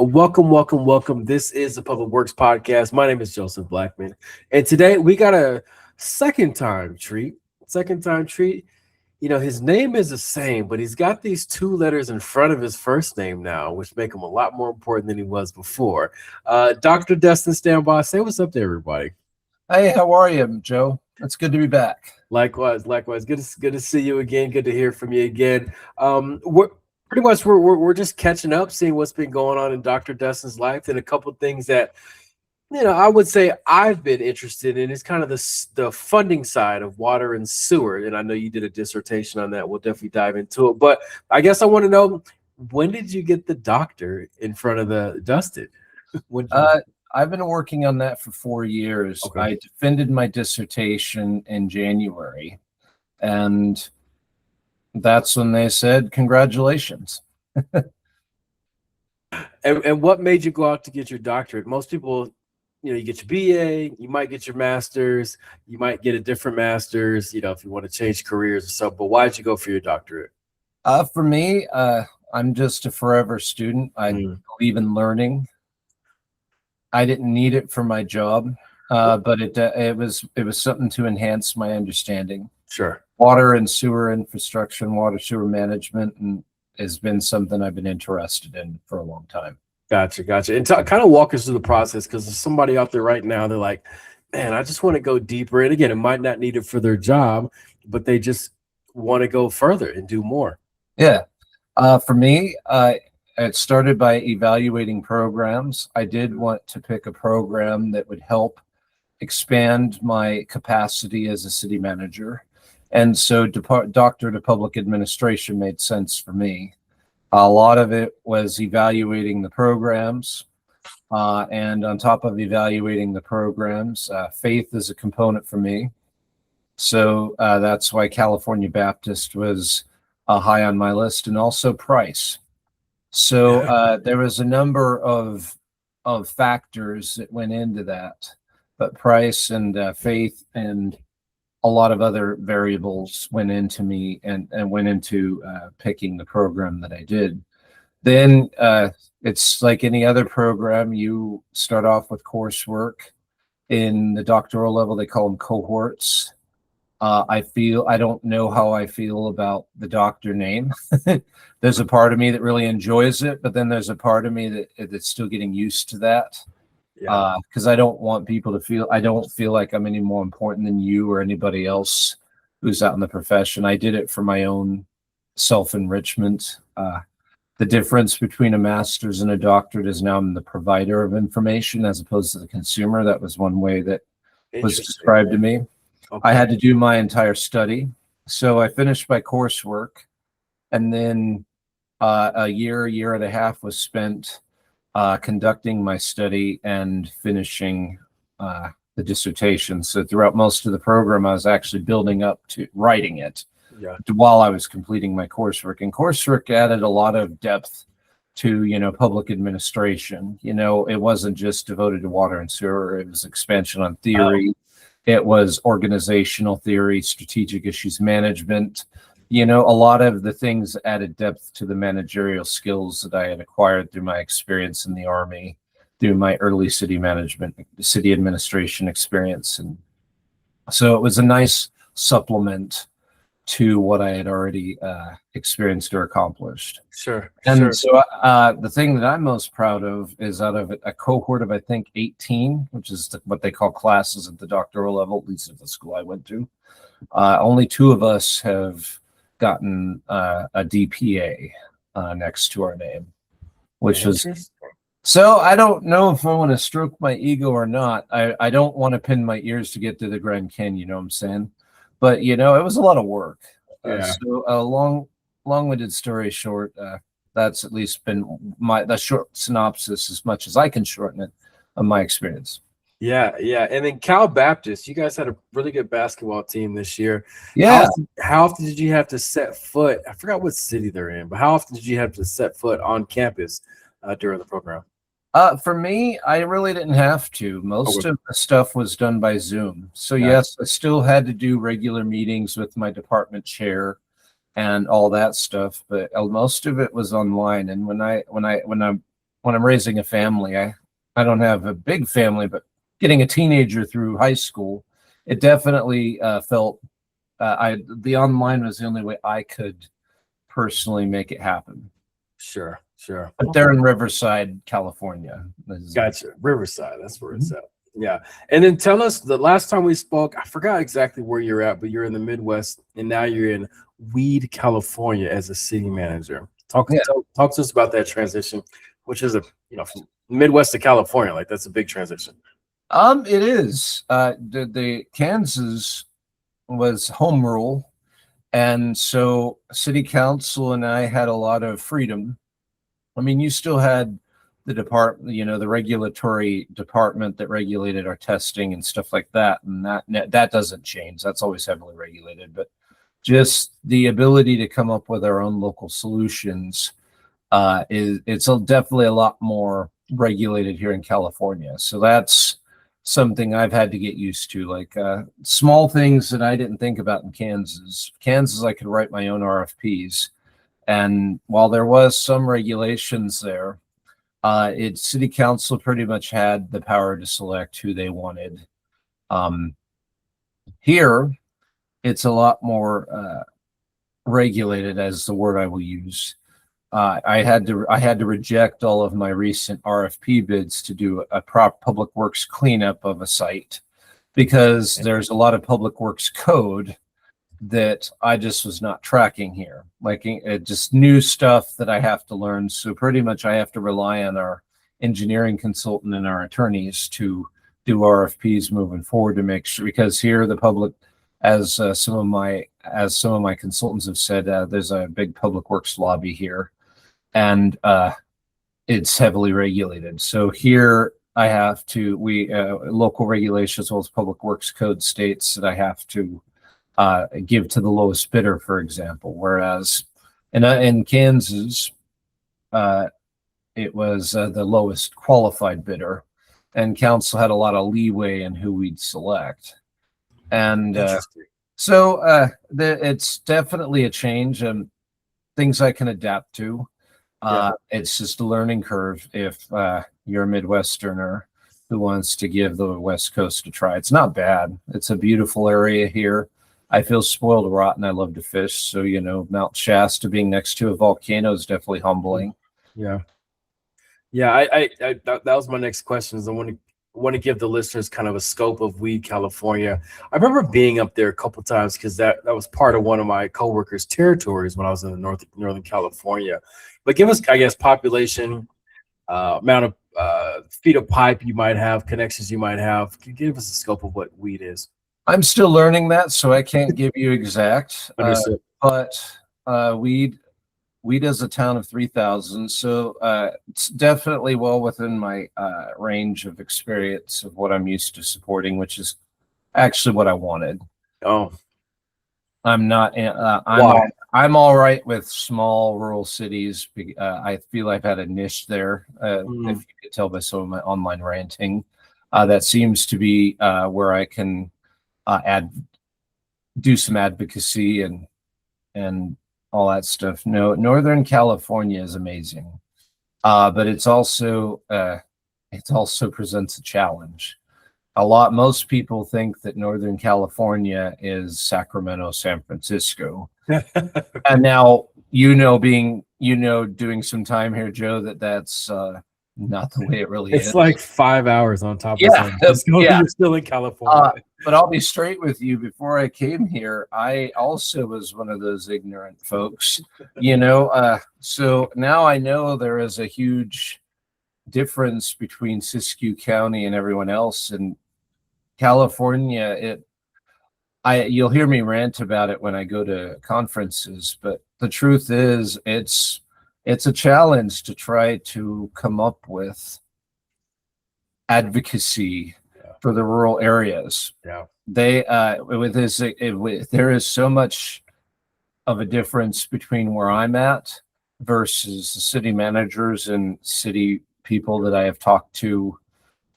Welcome. This is the Public Works Podcast. My name is Joseph Blackman, and today we got a second time treat. Second time treat. His name is the same, but he's got these two letters in front of his first name now, which make him a lot more important than he was before. Dr. Dustin Stambaugh, say what's up to everybody. Hey, how are you, Joe? It's good to be back. Likewise. Good to see you again. Good to hear from you again. We're just catching up, seeing what's been going on in Dr. Dustin's life, and a couple of things that I would say I've been interested in is kind of the funding side of water and sewer. And I know you did a dissertation on that. We'll definitely dive into it. But I guess I want to know, when did you get the doctor in front of the Dustin? I've been working on that for 4 years. Okay. I defended my dissertation in January, and that's when they said, congratulations. And what made you go out to get your doctorate? Most people, you get your BA, you might get your master's, you might get a different master's, if you want to change careers or so. But why did you go for your doctorate? For me, I'm just a forever student. I believe in learning. I didn't need it for my job, but it was something to enhance my understanding. Sure. Water and sewer infrastructure and water sewer management has been something I've been interested in for a long time. Gotcha. And kind of walk us through the process, because there's somebody out there right now, they're like, man, I just want to go deeper. And again, it might not need it for their job, but they just want to go further and do more. Yeah. For me, it started by evaluating programs. I did want to pick a program that would help expand my capacity as a city manager. And so doctorate of public administration made sense for me. A lot of it was evaluating the programs. And on top of evaluating the programs, faith is a component for me. So that's why California Baptist was high on my list, and also price. So there was a number of factors that went into that, but price and faith and a lot of other variables went into me and went into picking the program that I did. Then it's like any other program. You start off with coursework. In the doctoral level, they call them cohorts. I don't know how I feel about the doctor name. There's a part of me that really enjoys it, but then there's a part of me that's still getting used to that. Because I don't want people to I don't feel like I'm any more important than you or anybody else who's out in the profession. I did it for my own self-enrichment. The difference between a master's and a doctorate is now I'm the provider of information as opposed to the consumer. That was one way that was described to me. Okay. I had to do my entire study. So I finished my coursework, and then a year and a half was spent conducting my study and finishing the dissertation. So throughout most of the program, I was actually building up to writing it while I was completing my coursework. And coursework added a lot of depth to, public administration. It wasn't just devoted to water and sewer. It was expansion on theory. It was organizational theory, strategic issues management. A lot of the things added depth to the managerial skills that I had acquired through my experience in the Army, through my early city administration experience. And so it was a nice supplement to what I had already experienced or accomplished. Sure. So the thing that I'm most proud of is out of a cohort of, I think, 18, which is what they call classes at the doctoral level, at least at the school I went to. Only 2 of us have gotten a DPA next to our name, which was, so I don't know if I want to stroke my ego or not. I don't want to pin my ears to get to the Grand Canyon, you know what I'm saying? But, it was a lot of work. So a long-winded story short, that's at least been the short synopsis, as much as I can shorten it, of my experience. Yeah. And then Cal Baptist, you guys had a really good basketball team this year. Yeah. How often did you have to set foot? I forgot what city they're in, but how often did you have to set foot on campus during the program? For me, I really didn't have to. Most of the stuff was done by Zoom. So yes, I still had to do regular meetings with my department chair and all that stuff, but most of it was online. And when when I'm raising a family, I don't have a big family, but getting a teenager through high school, it definitely felt the online was the only way I could personally make it happen. Sure, sure. But they're in Riverside, California. Gotcha. Riverside, that's where it's at. Yeah. And then tell us, the last time we spoke, I forgot exactly where you're at, but you're in the Midwest and now you're in Weed, California as a city manager. Talk to us about that transition, which is from Midwest to California. Like, that's a big transition. It is. The Kansas was home rule, and so city council and I had a lot of freedom. I mean, you still had the department, the regulatory department that regulated our testing and stuff like that, and that doesn't change. That's always heavily regulated, but just the ability to come up with our own local solutions it's definitely a lot more regulated here in California. So that's something I've had to get used to, like small things that I didn't think about in Kansas. I could write my own RFPs. And while there was some regulations there, city council pretty much had the power to select who they wanted. Here, it's a lot more regulated, as the word I will use. I had to reject all of my recent RFP bids to do a public works cleanup of a site, because there's a lot of public works code that I just was not tracking here, like just new stuff that I have to learn. So pretty much I have to rely on our engineering consultant and our attorneys to do RFPs moving forward, to make sure, because here the public, as some of my consultants have said, there's a big public works lobby here, and it's heavily regulated. So here I have to, local regulations as well as public works code states that I have to give to the lowest bidder, for example. Whereas in Kansas, it was the lowest qualified bidder, and council had a lot of leeway in who we'd select. And so it's definitely a change, and things I can adapt to. It's just a learning curve if you're a Midwesterner who wants to give the West Coast a try. It's not bad. It's a beautiful area here. I feel spoiled rotten. I love to fish. So, Mount Shasta being next to a volcano is definitely humbling. Yeah. I that was my next question. Is I want to give the listeners kind of a scope of Weed, California. I remember being up there a couple times because that was part of one of my coworkers' territories when I was in Northern California. But give us, I guess, population, amount of feet of pipe you might have, connections you might have. Can you give us a scope of what Weed is? I'm still learning that, so I can't give you exact. But Weed is a town of 3,000, so it's definitely well within my range of experience of what I'm used to supporting, which is actually what I wanted. Oh, I'm not. I'm all right with small rural cities. I feel I've had a niche there. If you could tell by some of my online ranting, that seems to be where I can do some advocacy and all that stuff. No, Northern California is amazing, but it also presents a challenge. Most people think that Northern California is Sacramento, San Francisco, and now doing some time here, Joe, that's not the way it really is. It's like 5 hours on top of San Francisco. You're still in California. But I'll be straight with you. Before I came here, I also was one of those ignorant folks, So now I know there is a huge difference between Siskiyou County and everyone else. In California, you'll hear me rant about it when I go to conferences, but the truth is it's a challenge to try to come up with advocacy for the rural areas. Yeah, there is so much of a difference between where I'm at versus the city managers and city people that I have talked to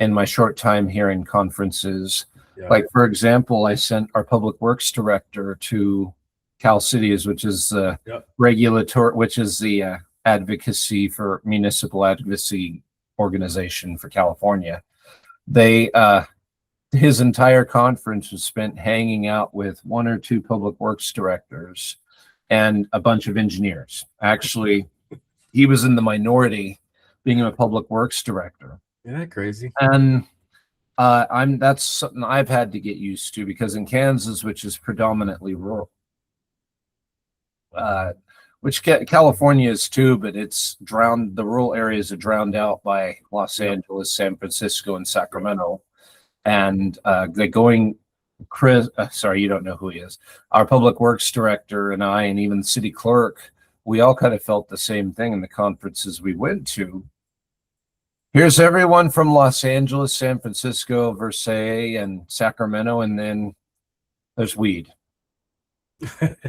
in my short time here in conferences. Yeah. Like, for example, I sent our public works director to Cal Cities, which is the advocacy for municipal advocacy organization for California. They his entire conference was spent hanging out with one or two public works directors and a bunch of engineers. Actually, he was in the minority, being a public works director. Isn't that crazy? And that's something I've had to get used to, because in Kansas, which is predominantly rural, which California is too, but it's drowned. The rural areas are drowned out by Los Angeles, San Francisco, and Sacramento. And they're going. Chris, sorry, you don't know who he is. Our public works director and I, and even the city clerk, we all kind of felt the same thing in the conferences we went to. Here's everyone from Los Angeles, San Francisco, Versailles, and Sacramento, and then there's weed.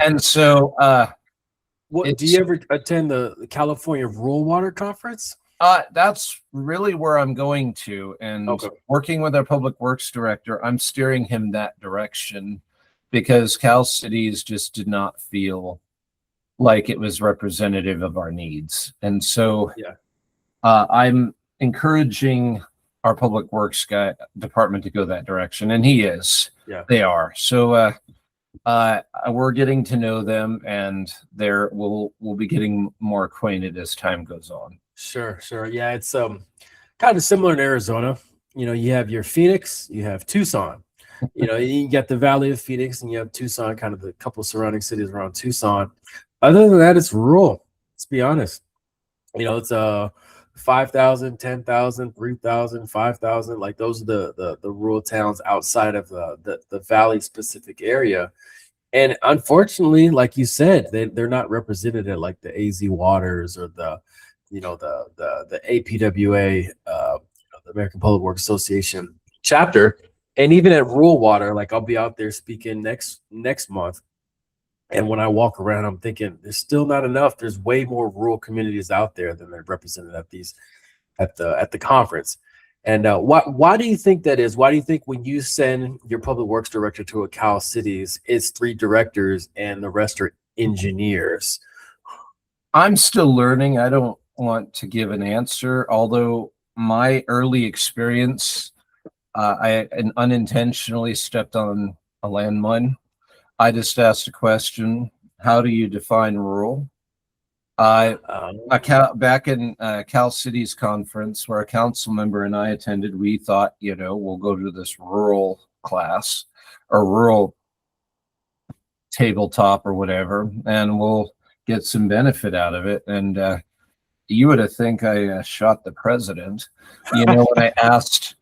And so, do you ever attend the California Rural Water Conference? That's really where I'm going to, and working with our public works director, I'm steering him that direction, because Cal Cities just did not feel like it was representative of our needs. And so I'm encouraging our public works department to go that direction, and he is. They are. So we're getting to know them, and we'll be getting more acquainted as time goes on. Sure. Yeah, it's kind of similar in Arizona. You know, you have your Phoenix, you have Tucson. You know, you get the Valley of Phoenix, and you have Tucson, kind of the couple surrounding cities around Tucson. Other than that, it's rural. Let's be honest. You know, it's 5,000, 10,000, 3,000, 5,000. Like, those are the rural towns outside of the Valley specific area. And unfortunately, like you said, they're not represented at like the AZ Waters or the APWA, the American Public Works Association chapter. And even at Rural Water, like, I'll be out there speaking next month. And when I walk around, I'm thinking there's still not enough. There's way more rural communities out there than they're represented at the conference. And why do you think that is? Why do you think when you send your public works director to a Cal Cities, it's 3 directors and the rest are engineers? I'm still learning. I don't want to give an answer, although my early experience, I unintentionally stepped on a landmine. I just asked a question: how do you define rural? Back in Cal Cities conference, where a council member and I attended, we thought, we'll go to this rural class or rural tabletop or whatever, and we'll get some benefit out of it. And you would have think I shot the president, when I asked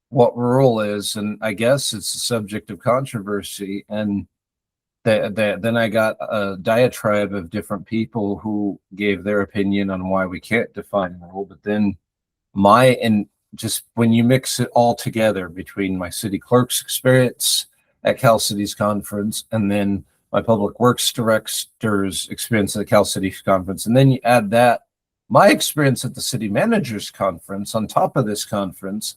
what rural is, and I guess it's a subject of controversy. And then I got a diatribe of different people who gave their opinion on why we can't define rural. But then just when you mix it all together between my city clerk's experience at Cal Cities conference, and then my public works director's experience at the Cal Cities conference, and then you add that my experience at the city managers conference on top of this conference,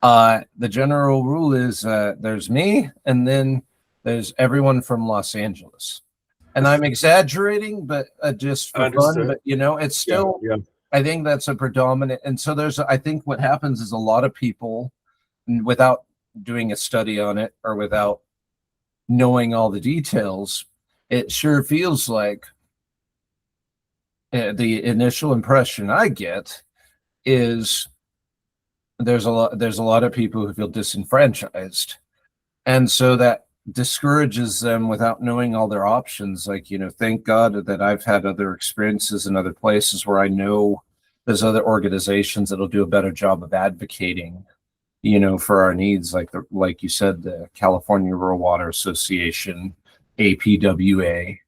the general rule is there's me, and then there's everyone from Los Angeles. And I'm exaggerating, but just for fun. But it's still, I think that's a predominant. And so I think what happens is a lot of people, without doing a study on it or without knowing all the details, it sure feels like the initial impression I get is there's a lot of people who feel disenfranchised, and so that discourages them without knowing all their options. Like, thank God that I've had other experiences in other places where I know there's other organizations that'll do a better job of advocating, for our needs. Like you said, the California Rural Water Association, APWA.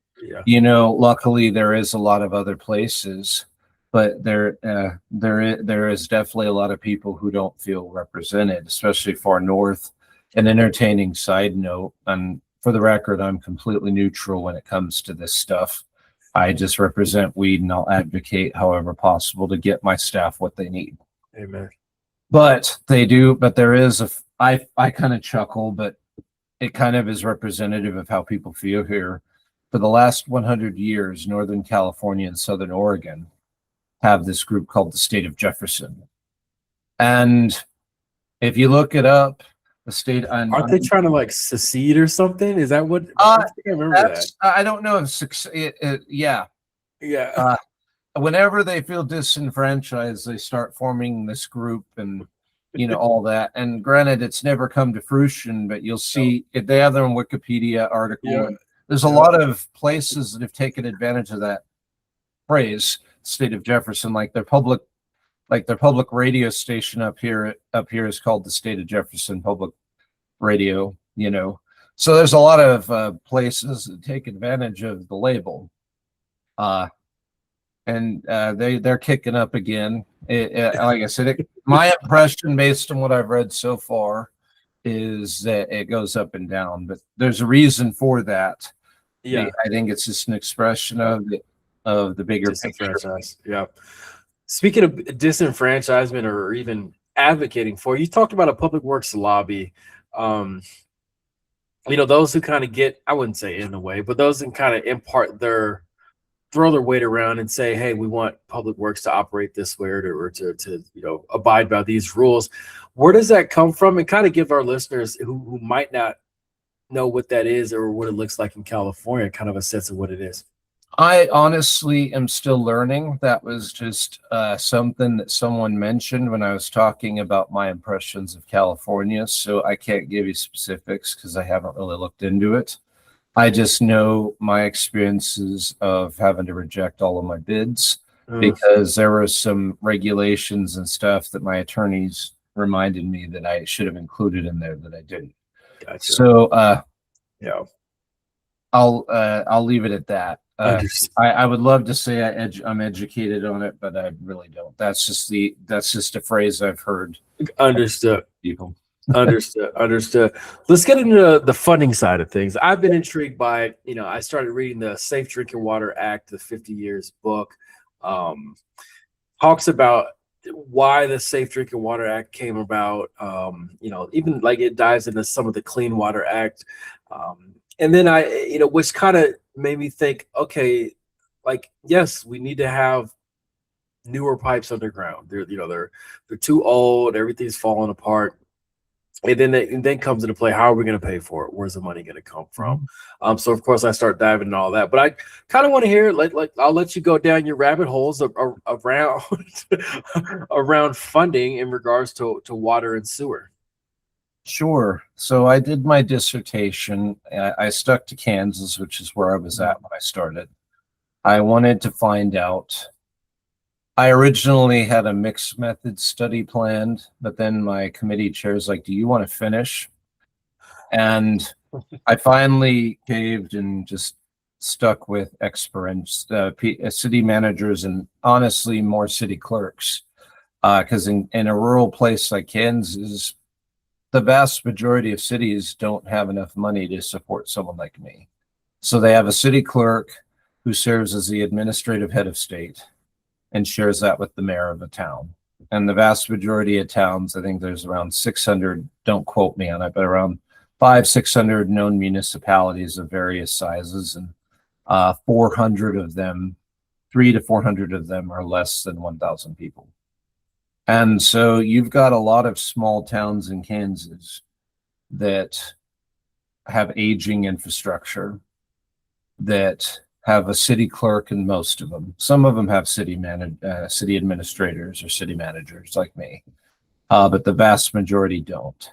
Luckily there is a lot of other places, but there is definitely a lot of people who don't feel represented, especially far north. An entertaining side note, and for the record, I'm completely neutral when it comes to this stuff. I just represent weed, and I'll advocate however possible to get my staff what they need. Amen. But there is I kind of chuckle, but it kind of is representative of how people feel here. for the last 100 years, Northern California and Southern Oregon have this group called the State of Jefferson. And if you look it up, the state Aren't they trying to like secede or something? Is that what? I think I remember that. I don't know if yeah. Whenever they feel disenfranchised, they start forming this group and all that. And granted, it's never come to fruition, but you'll see if they have their own Wikipedia article. Yeah. There's a lot of places that have taken advantage of that phrase, State of Jefferson, like their public radio station up here is called the State of Jefferson Public Radio, So there's a lot of places that take advantage of the label. And they're kicking up again. Like I said, my impression based on what I've read so far is that it goes up and down, but there's a reason for that. Yeah, I think it's just an expression of the bigger picture. Yeah. Speaking of disenfranchisement or even advocating for, you talked about a public works lobby. Those who kind of get, I wouldn't say in the way, but those who kind of throw their weight around and say, hey, we want public works to operate this way or to abide by these rules. Where does that come from? And kind of give our listeners who might not know what that is or what it looks like in California, kind of a sense of what it is. I honestly am still learning. That was just something that someone mentioned when I was talking about my impressions of California. So I can't give you specifics because I haven't really looked into it. I just know my experiences of having to reject all of my bids because there were some regulations and stuff that my attorneys reminded me that I should have included in there that I didn't. Gotcha. So I'll leave it at that. I would love to say I'm educated on it, but I really don't. That's just a phrase I've heard. Understood. People. Understood. Let's get into the funding side of things. I've been intrigued by, I started reading the Safe Drinking Water Act, the 50 Years book. Talks about why the Safe Drinking Water Act came about. Even like it dives into some of the Clean Water Act. And then which kind of made me think, okay, like, yes, we need to have newer pipes underground. They're too old. Everything's falling apart. And then comes into play, how are we going to pay for it? Where's the money going to come from? So of course I start diving into all that, but I kind of want to hear, like I'll let you go down your rabbit holes around around funding in regards to water and sewer. Sure. So I did my dissertation. I stuck to Kansas, which is where I was at when I started. I wanted to find out. I originally had a mixed method study planned, but then my committee chair's like, do you want to finish? And I finally caved and just stuck with experts, city managers, and honestly more city clerks. Because in a rural place like Kansas, the vast majority of cities don't have enough money to support someone like me. So they have a city clerk who serves as the administrative head of state and shares that with the mayor of a town. And the vast majority of towns, I think there's around 600, don't quote me on it, but around 500-600 known municipalities of various sizes, and 400 of them, 300 to 400 of them are less than 1,000 people. And so you've got a lot of small towns in Kansas that have aging infrastructure, that have a city clerk in most of them. Some of them have city administrators or city managers like me, but the vast majority don't.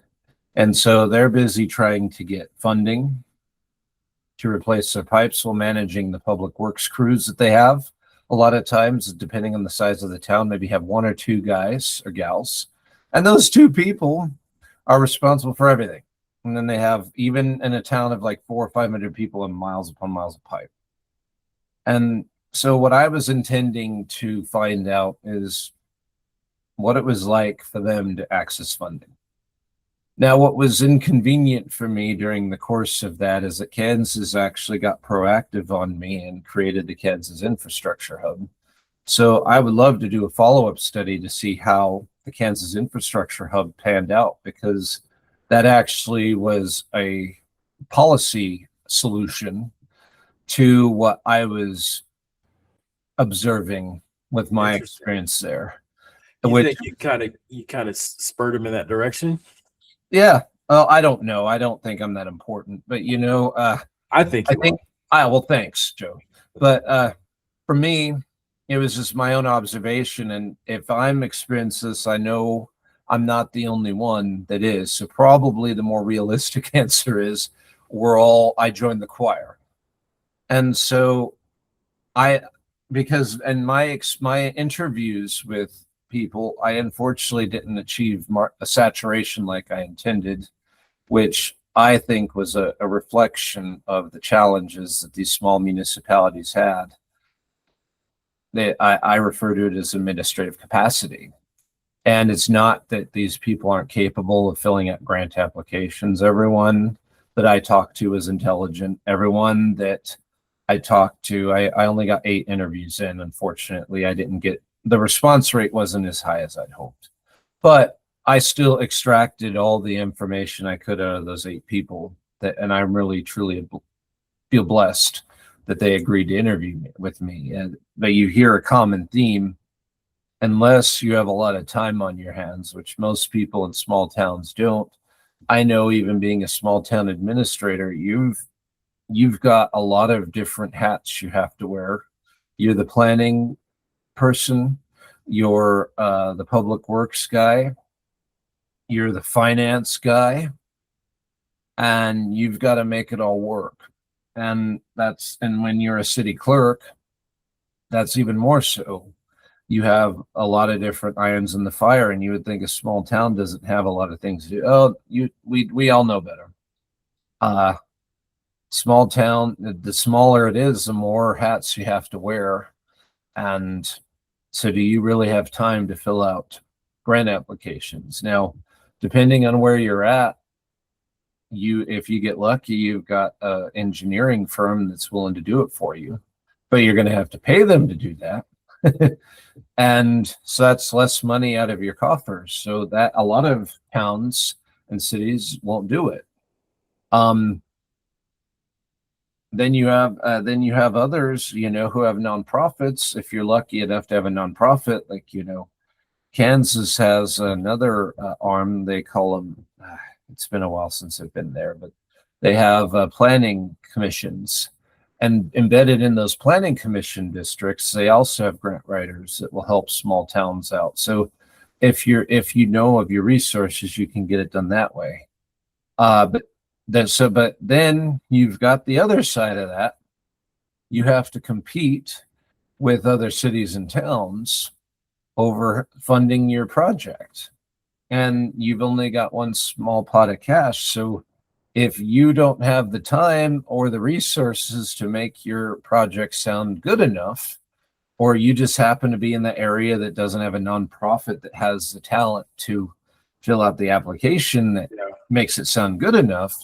And so they're busy trying to get funding to replace their pipes while managing the public works crews that they have. A lot of times, depending on the size of the town, maybe have one or two guys or gals, and those two people are responsible for everything. And then they have, even in a town of like 400 or 500 people, and miles upon miles of pipe. And so what I was intending to find out is what it was like for them to access funding. Now, what was inconvenient for me during the course of that is that Kansas actually got proactive on me and created the Kansas Infrastructure Hub. So I would love to do a follow-up study to see how the Kansas Infrastructure Hub panned out, because that actually was a policy solution to what I was observing with my Interesting. experience there. You Which, think you kind of spurred him in that direction? yeah, well, I don't know. I don't think I'm that important, but I think I you think, well, thanks, Joe. But for me, it was just my own observation. And if I'm experiencing this, I know I'm not the only one that is. So probably the more realistic answer is I joined the choir. And so because in my interviews with people, I unfortunately didn't achieve a saturation like I intended, which I think was a reflection of the challenges that these small municipalities had. I refer to it as administrative capacity. And it's not that these people aren't capable of filling out grant applications. Everyone that I talked to is intelligent. Everyone that I talked to, I only got 8 interviews in. Unfortunately, the response rate wasn't as high as I'd hoped. But I still extracted all the information I could out of those 8 people, and I'm really truly feel blessed that they agreed to interview with me. But you hear a common theme, unless you have a lot of time on your hands, which most people in small towns don't. I know, even being a small town administrator, you've got a lot of different hats you have to wear. You're the planning person, you're the public works guy, you're the finance guy, and you've got to make it all work. And when you're a city clerk, that's even more so. You have a lot of different irons in the fire, and you would think a small town doesn't have a lot of things to do. Oh, we all know better. Small town, the smaller it is, the more hats you have to wear. And so do you really have time to fill out grant applications? Now, depending on where you're at, if you get lucky, you've got an engineering firm that's willing to do it for you, but you're going to have to pay them to do that. And so that's less money out of your coffers. So that a lot of towns and cities won't do it. Then you have others, who have nonprofits. If you're lucky enough to have a nonprofit, like, Kansas has another arm. They call them, it's been a while since I've been there, but they have planning commissions. And embedded in those planning commission districts, they also have grant writers that will help small towns out. So if you know of your resources, you can get it done that way. But then you've got the other side of that. You have to compete with other cities and towns over funding your project. And you've only got one small pot of cash. So if you don't have the time or the resources to make your project sound good enough, or you just happen to be in the area that doesn't have a nonprofit that has the talent to fill out the application that makes it sound good enough.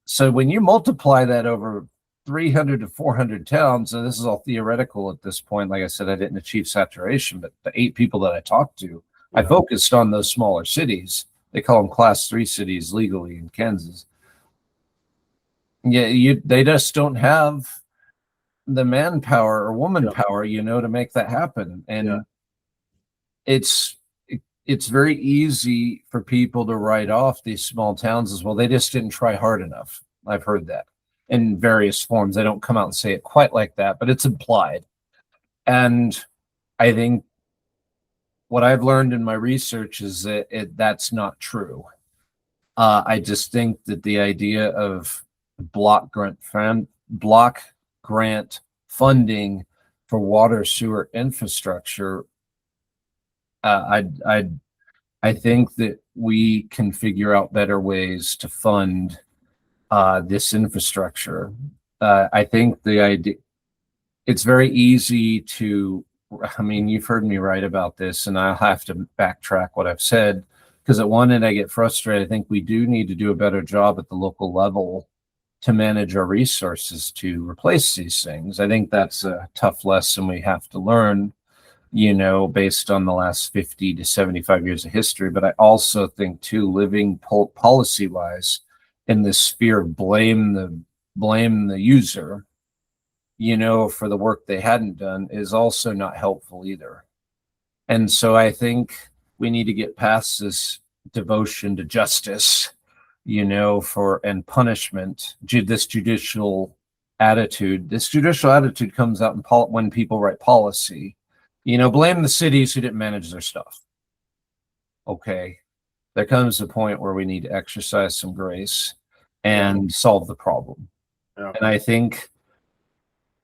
So when you multiply that over 300 to 400 towns, and this is all theoretical at this point, like I said, I didn't achieve saturation, but the 8 people that I talked to, I focused on those smaller cities. They call them class 3 cities legally in Kansas. Yeah, they just don't have the manpower or woman power, to make that happen. And it's very easy for people to write off these small towns as well. They just didn't try hard enough. I've heard that in various forms. They don't come out and say it quite like that, but it's implied. And I think what I've learned in my research is that that's not true. I just think that the idea of block grant funding for water sewer infrastructure, I think that we can figure out better ways to fund this infrastructure. I think the idea, it's very easy to, you've heard me write about this, and I'll have to backtrack what I've said, because at one end I get frustrated. I think we do need to do a better job at the local level to manage our resources to replace these things. I think that's a tough lesson we have to learn, based on the last 50 to 75 years of history. But I also think too, living policy wise in this sphere of blame the user, for the work they hadn't done is also not helpful either. And so I think we need to get past this devotion to justice, and punishment, this judicial attitude. This judicial attitude comes out when people write policy. Blame the cities who didn't manage their stuff. Okay. There comes a point where we need to exercise some grace and solve the problem. Yeah. And I think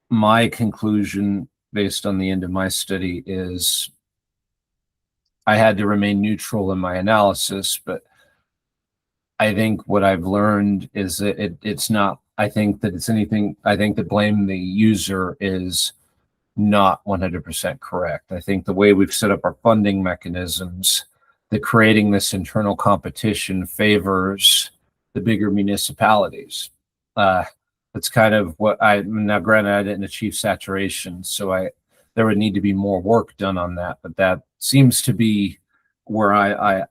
my conclusion based on the end of my study is I had to remain neutral in my analysis, but I think what I've learned is that it's not, I think that blame the user is not 100% correct. I think the way we've set up our funding mechanisms, that creating this internal competition favors the bigger municipalities. That's kind of what now granted, I didn't achieve saturation, so there would need to be more work done on that, but that seems to be where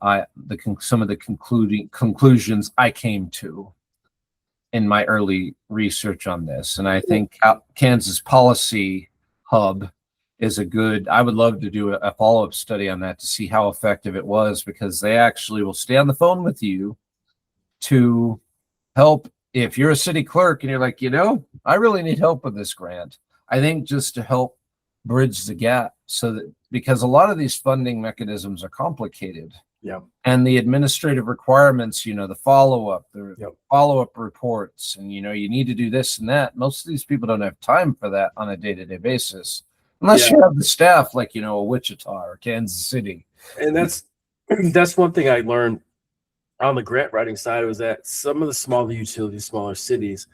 some of the conclusions I came to in my early research on this. And I think Kansas Policy Hub is I would love to do a follow-up study on that to see how effective it was, because they actually will stay on the phone with you to help. If you're a city clerk and you're like, I really need help with this grant, I think just to help bridge the gap, so that, because a lot of these funding mechanisms are complicated. Yeah. And the administrative requirements, the follow-up, follow-up reports, and, you need to do this and that. Most of these people don't have time for that on a day-to-day basis, unless you have the staff like, Wichita or Kansas City. And that's one thing I learned on the grant writing side, was that some of the smaller utilities, smaller cities,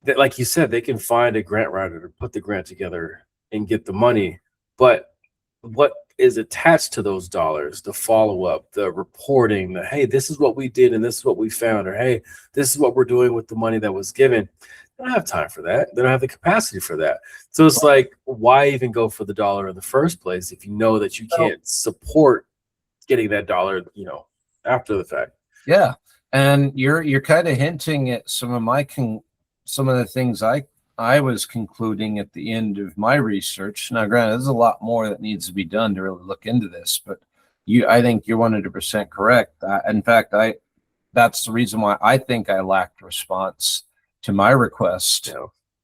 that, like you said, they can find a grant writer to put the grant together and get the money. But what is attached to those dollars, the follow-up, the reporting, the, hey, this is what we did and this is what we found, or hey, this is what we're doing with the money that was given. They don't have time for that. They don't have the capacity for that. So it's like, why even go for the dollar in the first place if you know that you can't support getting that dollar, after the fact? Yeah. And you're kind of hinting at some of the things I was concluding at the end of my research. Now, granted, there's a lot more that needs to be done to really look into this, but I think you're 100% correct. In fact, that's the reason why I think I lacked response to my request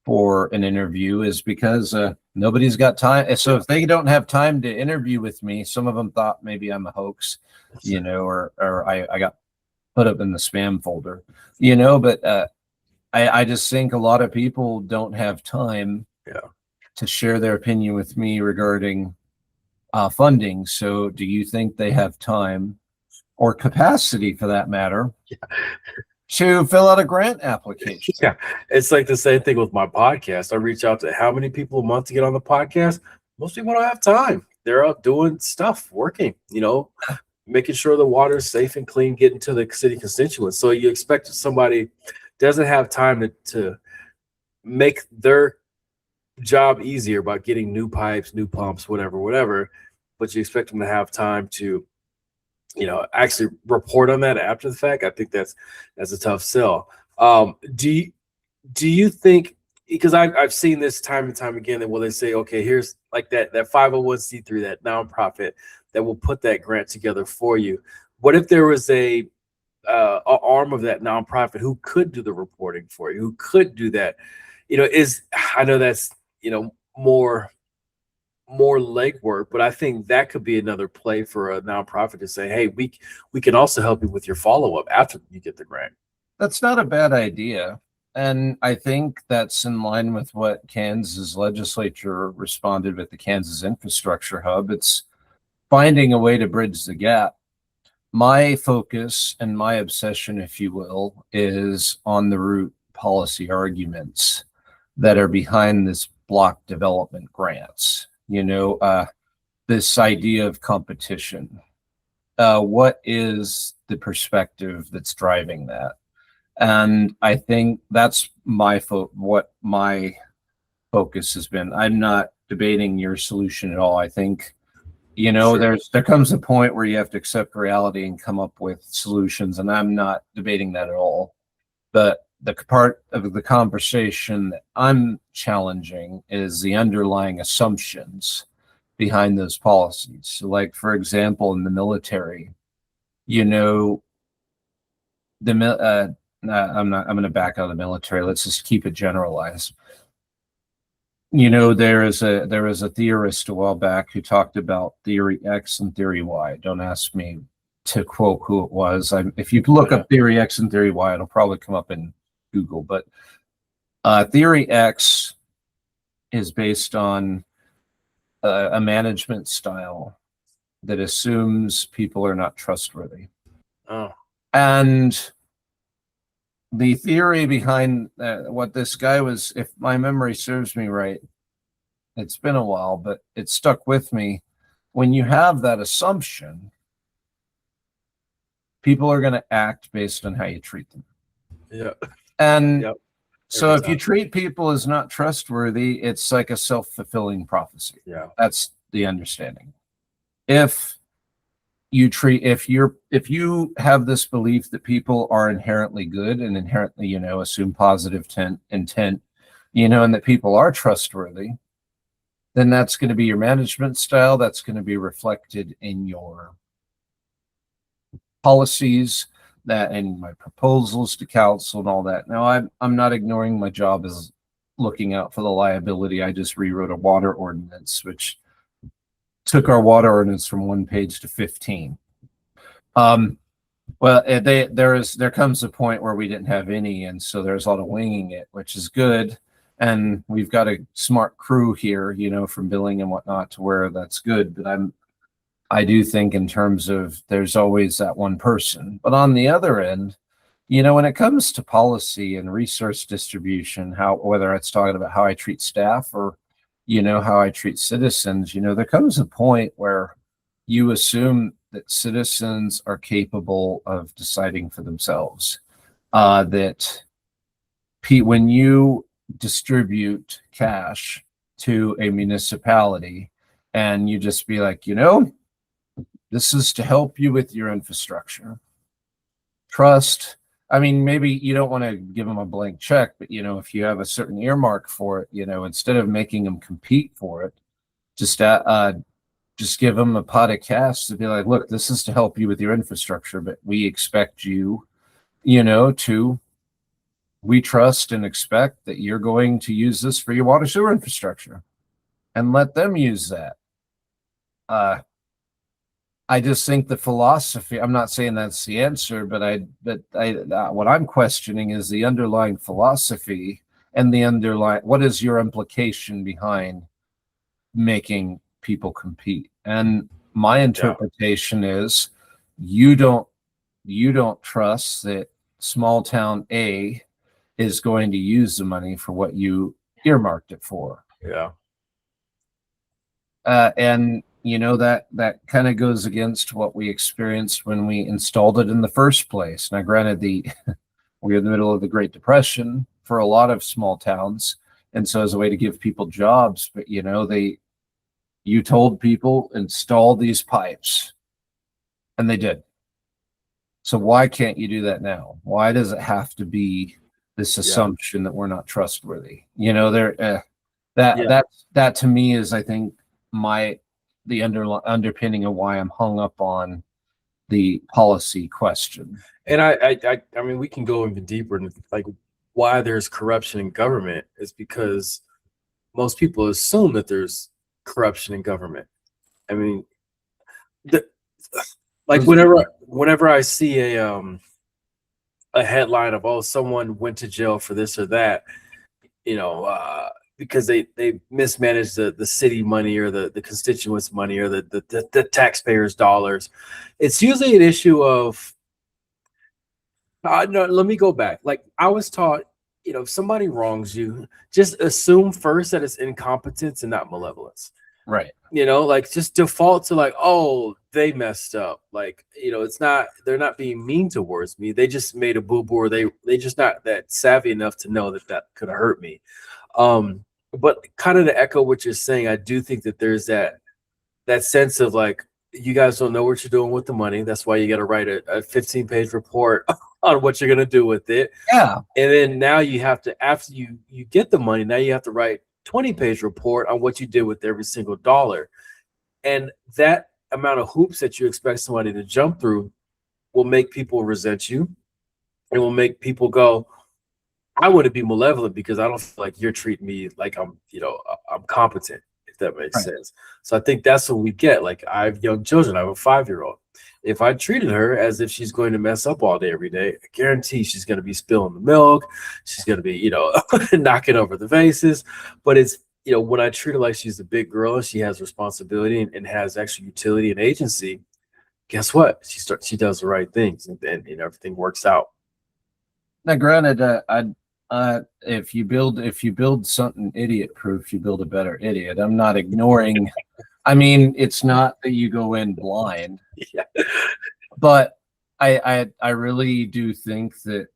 for an interview, is because nobody's got time. So if they don't have time to interview with me, some of them thought maybe I'm a hoax, or I got put up in the spam folder, but I just think a lot of people don't have time to share their opinion with me regarding funding. So do you think they have time, or capacity for that matter, to fill out a grant application? Yeah, it's like the same thing with my podcast. I reach out to how many people a month to get on the podcast? Most people don't have time. They're out doing stuff, working, making sure the water is safe and clean, getting to the city constituents. So you expect somebody doesn't have time to make their job easier by getting new pipes, new pumps, whatever, but you expect them to have time to, actually report on that after the fact. I think that's a tough sell. Do you think, because I've seen this time and time again, that they say, okay, here's like that 501c3, that nonprofit that will put that grant together for you. What if there was a arm of that nonprofit who could do the reporting for you, who could do that? I know that's more legwork, but I think that could be another play for a nonprofit to say, hey, we can also help you with your follow-up after you get the grant. That's not a bad idea. And I think that's in line with what Kansas legislature responded with the Kansas Infrastructure Hub. It's finding a way to bridge the gap. My focus and my obsession, if you will, is on the root policy arguments that are behind this block development grants. This idea of competition. What is the perspective that's driving that? And I think that's what my focus has been. I'm not debating your solution at all. I think there comes a point where you have to accept reality and come up with solutions, and I'm not debating that at all. But the part of the conversation that I'm challenging is the underlying assumptions behind those policies. So, like, for example, in the military, you know, I'm going to back out of the military. Let's just keep it generalized. You know, there is a theorist a while back who talked about theory X and theory Y. Don't ask me to quote who it was. If you look up theory X and theory Y, it'll probably come up in Google. But theory X is based on a management style that assumes people are not trustworthy. Oh. And the theory behind what this guy was, if my memory serves me right, it's been a while, but it stuck with me. When you have that assumption, people are going to act based on how you treat them. Yeah. And so if you treat people as not trustworthy, it's like a self-fulfilling prophecy. Yeah. That's the understanding. If you have this belief that people are inherently good and inherently, you know, assume positive intent, you know, and that people are trustworthy, then that's going to be your management style. That's going to be reflected in your policies, that and my proposals to council and all that. Now, I'm not ignoring my job as looking out for the liability. I just rewrote a water ordinance, which took our water ordinance from 1 page to 15. Well, there comes a point where we didn't have any, and so there's a lot of winging it, which is good. And we've got a smart crew here, you know, from billing and whatnot, to where that's good. But I do think in terms of there's always that one person. But on the other end, you know, when it comes to policy and resource distribution, whether it's talking about how I treat staff or, you know, how I treat citizens, you know, there comes a point where you assume that citizens are capable of deciding for themselves. That when you distribute cash to a municipality and you just be like, you know, this is to help you with your infrastructure. Trust. I mean, maybe you don't want to give them a blank check, but, you know, if you have a certain earmark for it, you know, instead of making them compete for it, just give them a pot of cash to be like, look, this is to help you with your infrastructure, but we expect you, you know, we trust and expect that you're going to use this for your water sewer infrastructure, and let them use that. I just think the philosophy, I'm not saying that's the answer, but what I'm questioning is the underlying philosophy and what is your implication behind making people compete? And my interpretation is you don't trust that small town A is going to use the money for what you earmarked it for. Yeah. And you know, that kind of goes against what we experienced when we installed it in the first place. Now, granted, we're in the middle of the Great Depression for a lot of small towns, and so as a way to give people jobs, but you know, you told people install these pipes, and they did. So why can't you do that now? Why does it have to be this assumption that we're not trustworthy? You know, that to me is, I think, the underpinning of why I'm hung up on the policy question. And I mean, we can go even deeper into like why there's corruption in government is because most people assume that corruption in government. I mean, like whenever I see a headline of someone went to jail for this or that, you know, because they mismanaged the city money or the constituents' money or the taxpayers' dollars, it's usually an issue of no. Let me go back. Like I was taught, you know, if somebody wrongs you, just assume first that it's incompetence and not malevolence. Right. You know, like just default to like, oh, they messed up. Like, you know, they're not being mean towards me. They just made a boo-boo, or they just not that savvy enough to know that could hurt me. But kind of to echo what you're saying, I do think that there's that sense of like, you guys don't know what you're doing with the money. That's why you got to write a 15-page report on what you're gonna do with it. Yeah. And then now you have to, after you get the money, now you have to write 20-page report on what you did with every single dollar. And that amount of hoops that you expect somebody to jump through will make people resent you. It will make people go, I want to be malevolent because I don't feel like you're treating me like I'm competent, if that makes Right. sense. So I think that's what we get. Like, I have young children. I have a 5-year-old. If I treated her as if she's going to mess up all day, every day, I guarantee she's going to be spilling the milk. She's going to be, knocking over the vases. But it's, when I treat her like she's a big girl and she has responsibility and has extra utility and agency, guess what? She does the right things, and everything works out. Now, granted, if you build something idiot proof, you build a better idiot. I'm not ignoring. I mean, it's not that you go in blind. Yeah. But I really do think that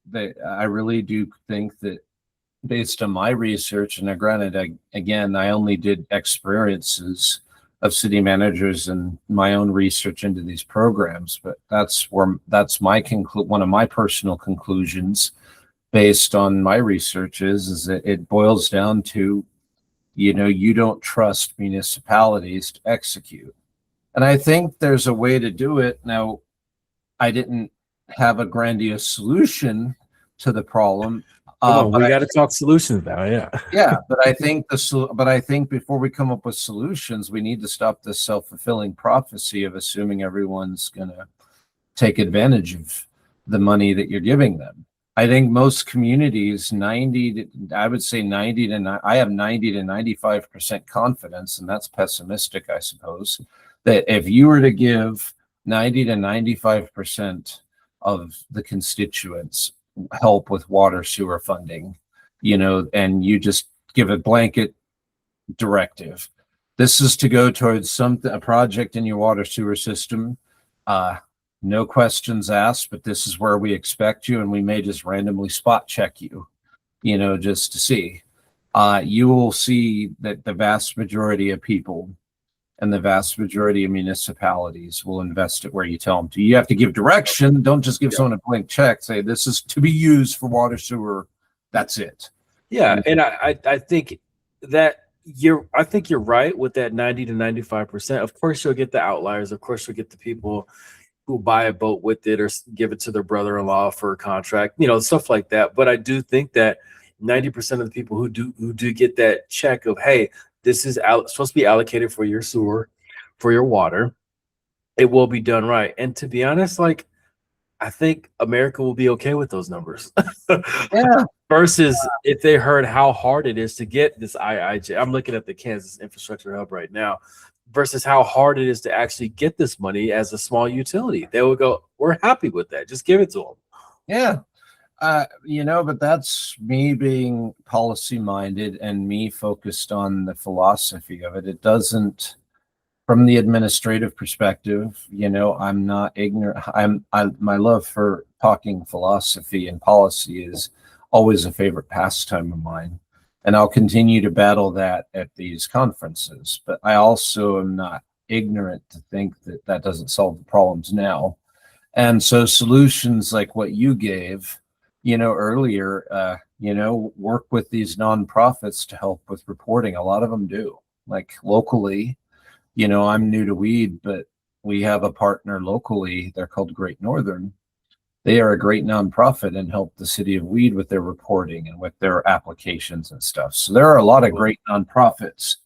based on my research, and granted, I only did experiences of city managers and my own research into these programs, but that's one of my personal conclusions based on my research is that it boils down to, you don't trust municipalities to execute. And I think there's a way to do it. Now, I didn't have a grandiose solution to the problem. We got to talk solutions now. Yeah. Yeah, but I think before we come up with solutions, we need to stop this self-fulfilling prophecy of assuming everyone's going to take advantage of the money that you're giving them. I think most communities, I have 90 to 95% confidence, and that's pessimistic, I suppose, that if you were to give 90 to 95% of the constituents help with water sewer funding, and you just give a blanket directive, this is to go towards a project in your water sewer system, no questions asked, but this is where we expect you, and we may just randomly spot check you, just to see. You will see that the vast majority of people and the vast majority of municipalities will invest it where you tell them to. You have to give direction. Don't just give someone a blank check. Say, this is to be used for water sewer. That's it. Yeah, and I think you're right with that 90 to 95%. Of course, you'll get the outliers. Of course, you'll get the people who buy a boat with it or give it to their brother-in-law for a contract, stuff like that. But I do think that 90% of the people who do get that check of, hey, this is supposed to be allocated for your sewer, for your water, it will be done right. And to be honest, like, I think America will be okay with those numbers. Yeah. Versus if they heard how hard it is to get this IIJ. I'm looking at the Kansas Infrastructure Hub right now, versus how hard it is to actually get this money as a small utility. They would go, we're happy with that. Just give it to them. Yeah. But that's me being policy minded and me focused on the philosophy of it. It doesn't, from the administrative perspective, I'm not ignorant. My love for talking philosophy and policy is always a favorite pastime of mine. And I'll continue to battle that at these conferences. But I also am not ignorant to think that that doesn't solve the problems now. And so solutions like what you gave, earlier, work with these nonprofits to help with reporting. A lot of them do. Like locally, I'm new to weed, but we have a partner locally. They're called Great Northern. They are a great nonprofit and help the city of Weed with their reporting and with their applications and stuff. So there are a lot of great nonprofits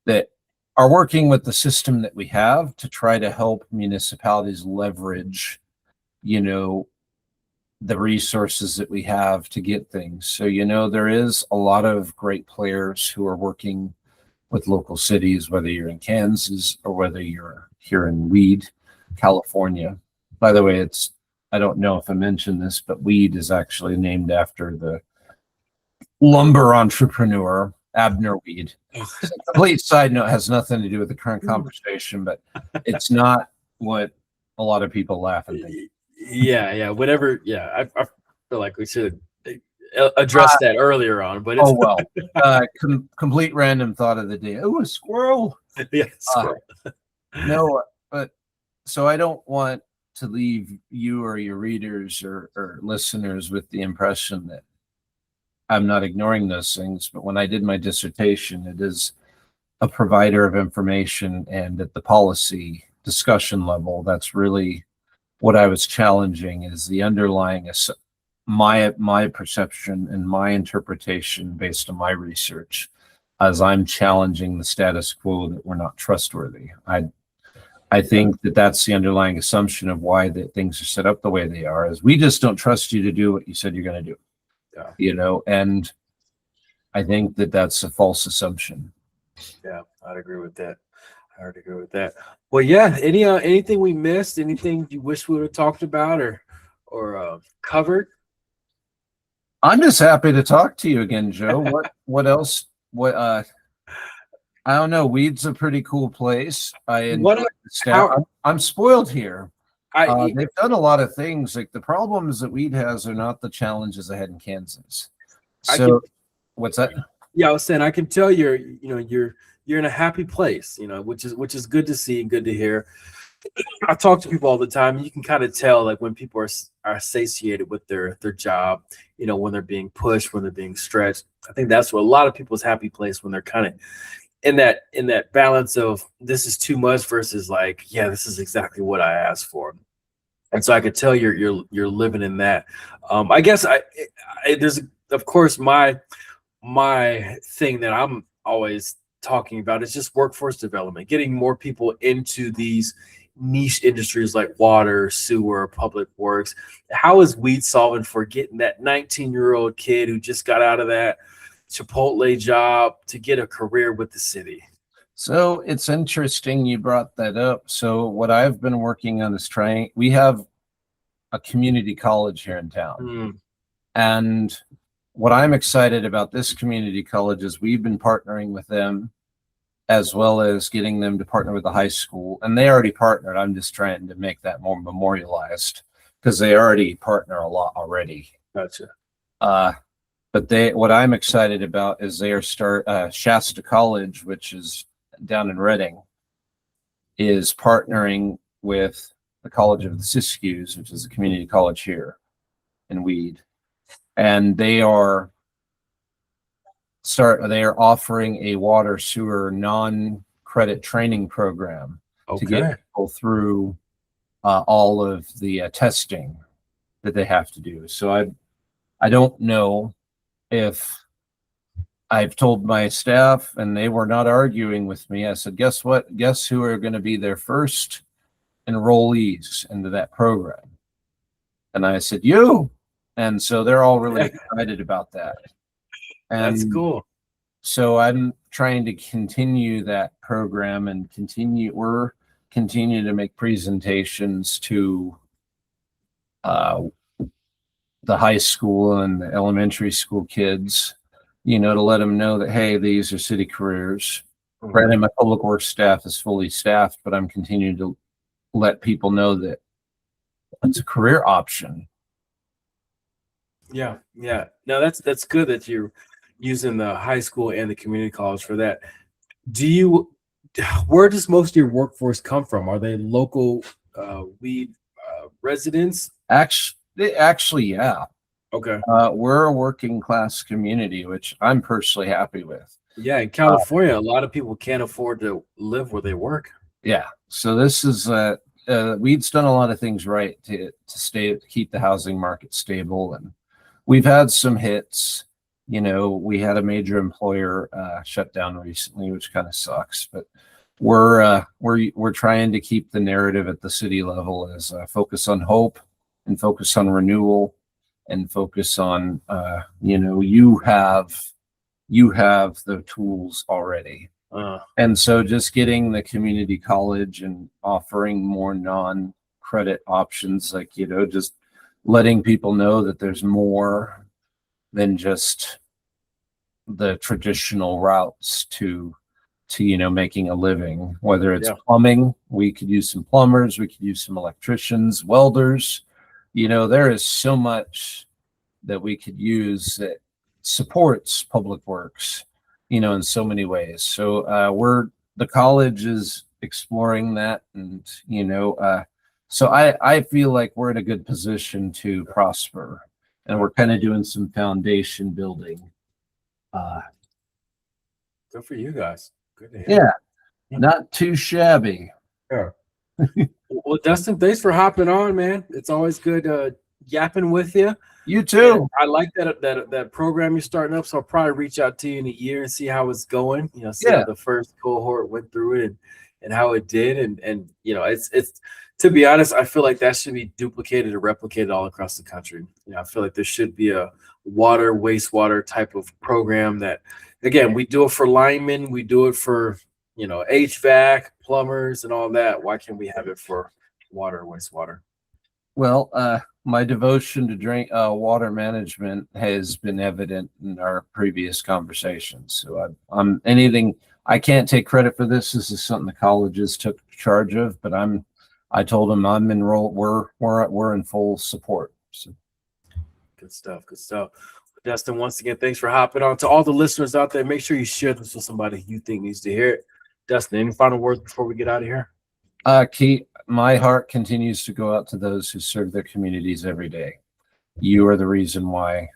that are working with the system that we have to try to help municipalities leverage, the resources that we have to get things. So, there is a lot of great players who are working with local cities, whether you're in Kansas or whether you're here in Weed, California. By the way, I don't know if I mentioned this, but Weed is actually named after the lumber entrepreneur, Abner Weed. Complete side note, has nothing to do with the current conversation, but it's not what a lot of people laugh at. Yeah. Whatever. Yeah. I feel like we should address that earlier on, but complete random thought of the day. Oh, a squirrel. Yeah, squirrel. No, but so I don't want to leave you or your readers or listeners with the impression that I'm not ignoring those things, but when I did my dissertation, it is a provider of information, and at the policy discussion level, that's really what I was challenging, is the underlying my perception and my interpretation based on my research, as I'm challenging the status quo that we're not trustworthy. I think that that's the underlying assumption of why that things are set up the way they are, is we just don't trust you to do what you said you're going to do. Yeah. And I think that that's a false assumption. Yeah, I'd agree with that. I would agree with that. Well, yeah. Anything we missed? Anything you wish we would have talked about or covered? I'm just happy to talk to you again, Joe. What else? I don't know. Weed's a pretty cool place. I enjoy the staff. I'm spoiled here. They've done a lot of things. Like, the problems that Weed has are not the challenges I had in Kansas. So, what's that? Yeah, I was saying, I can tell you're in a happy place, which is good to see and good to hear. I talk to people all the time, and you can kind of tell, like, when people are satiated with their job, when they're being pushed, when they're being stretched. I think that's what a lot of people's happy place, when they're kind of in that balance of, this is too much versus, like, yeah, this is exactly what I asked for. And so I could tell you're living in that. I guess there's, of course, my thing that I'm always talking about is just workforce development, getting more people into these niche industries like water, sewer, public works. How is Weed solving for getting that 19-year-old kid who just got out of that Chipotle job to get a career with the city? So it's interesting you brought that up. So what I've been working on is we have a community college here in town. And what I'm excited about this community college is we've been partnering with them, as well as getting them to partner with the high school. And they already partnered. I'm just trying to make that more memorialized, because they already partner a lot already. Gotcha. But what I'm excited about is they are Shasta College, which is down in Reading, is partnering with the College of the Siskiyous, which is a community college here in Weed. And they are offering a water sewer non-credit training program to get people through all of the testing that they have to do. So I don't know if I've told my staff, and they were not arguing with me. I said, guess what? Guess who are going to be their first enrollees into that program? And I said, you. And so they're all really excited about that. And that's cool. So I'm trying to continue that program and continue to make presentations to the high school and the elementary school kids, to let them know that, hey, these are city careers. Granted, my public works staff is fully staffed, but I'm continuing to let people know that it's a career option. Yeah. No, that's good that you're using the high school and the community college for that. Where does most of your workforce come from? Are they local Weed residents? Actually, yeah. Okay. We're a working class community, which I'm personally happy with. Yeah, in California, a lot of people can't afford to live where they work. Yeah. So this is Weed's done a lot of things right to keep the housing market stable, and we've had some hits. We had a major employer shut down recently, which kind of sucks. But we're trying to keep the narrative at the city level as focus on hope and focus on renewal and focus on you have the tools already. And so just getting the community college and offering more non-credit options, like, just letting people know that there's more than just the traditional routes to making a living, whether it's plumbing. We could use some plumbers, we could use some electricians, welders. There is so much that we could use that supports public works, in so many ways. So the college is exploring that, and So I feel like we're in a good position to prosper, and we're kind of doing some foundation building. Good for you guys. Good to hear. Yeah, not too shabby. Yeah. Well, Dustin, thanks for hopping on, man. It's always good yapping with you. You too. And I like that program you're starting up. So I'll probably reach out to you in a year and see how it's going. See how the first cohort went through it and how it did. And it's to be honest, I feel like that should be duplicated or replicated all across the country. I feel like there should be a water, wastewater type of program that, again, we do it for linemen, we do it for HVAC, plumbers, and all that. Why can't we have it for water, wastewater? Well, my devotion to drink water management has been evident in our previous conversations. So I'm anything. I can't take credit for this. This is something the colleges took charge of, but I told them I'm enrolled. We're in full support. So. Good stuff. Good stuff. Dustin, once again, thanks for hopping on. To all the listeners out there, make sure you share this with somebody you think needs to hear it. Dustin, any final words before we get out of here? Keith, my heart continues to go out to those who serve their communities every day. You are the reason why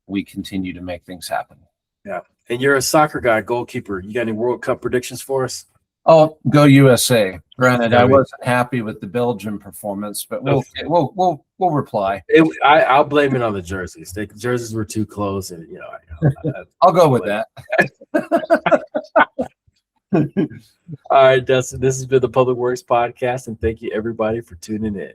we continue to make things happen. Yeah. And you're a soccer guy, goalkeeper. You got any World Cup predictions for us? Oh, go USA. Granted, I wasn't happy with the Belgium performance, but we'll reply. I'll blame it on the jerseys. The jerseys were too close, and I'll go with that. All right, Dustin. This has been the Public Works Podcast, and thank you everybody for tuning in.